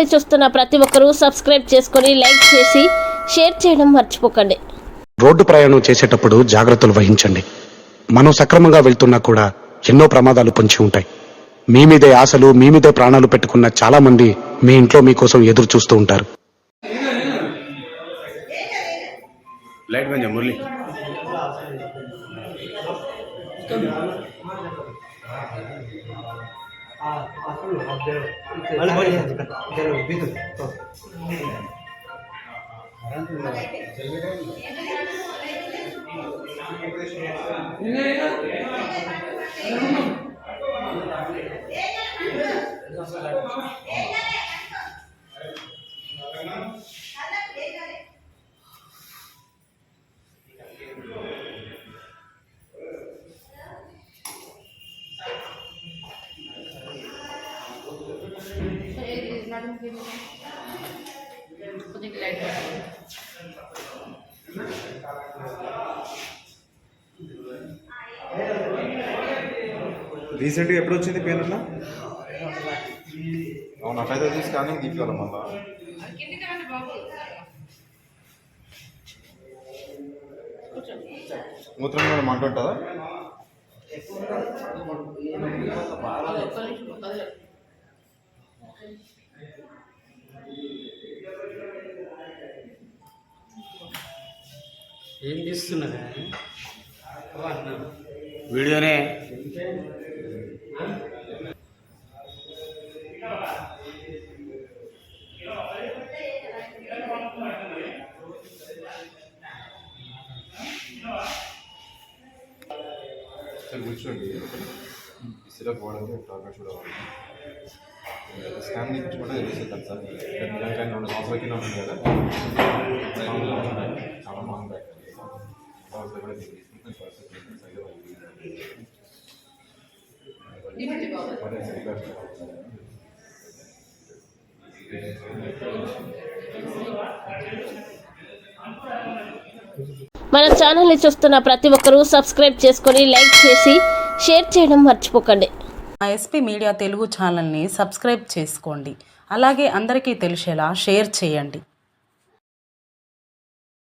ని చూస్తున్న ప్రతి ఒక్కరూ సబ్స్క్రైబ్ చేసుకొని లైక్ చేసి షేర్ చేయడం మర్చిపోకండి. రోడ్డు ప్రయాణం చేసేటప్పుడు జాగ్రత్తలు వహించండి. మనం సక్రమంగా వెళ్తున్నా కూడా ఎన్నో ప్రమాదాలు పొంచి ఉంటాయి. మీ మీదే ఆశలు, మీ మీదే ప్రాణాలు పెట్టుకున్న చాలా మంది మీ ఇంట్లో మీకోసం ఎదురు చూస్తూ ఉంటారు. లైట్ కొంచెం మురళి రీసెంట్గా ఎప్పుడు వచ్చింది పెయిన్ అట్లా? అవును, అట్లయితే తీసి స్కానింగ్ తీసుకోవాలి. మళ్ళా మూత్రం కూడా మంట ఉంటుందా? ఏం చేస్తున్నా వీడియోనే సరే కూర్చోండి. సిరప్ వాడండి, టాబ్లెట్స్ కూడా వాడండి. Scan తీయించుకుంటే తెలిసేద్దాం sir. 2 సంవత్సరాల కింద ఉంటుంది కదా, చాలా మాంగ్ బ్యాక్ కూడా మన ఛానల్ ని చూస్తున్న ప్రతి ఒక్కరూ సబ్స్క్రైబ్ చేసుకొని లైక్ చేసి షేర్ చేయడం మర్చిపోకండి. మా ఎస్పీ మీడియా తెలుగు ఛానల్ని సబ్స్క్రైబ్ చేసుకోండి. అలాగే అందరికీ తెలిసేలా షేర్ చేయండి.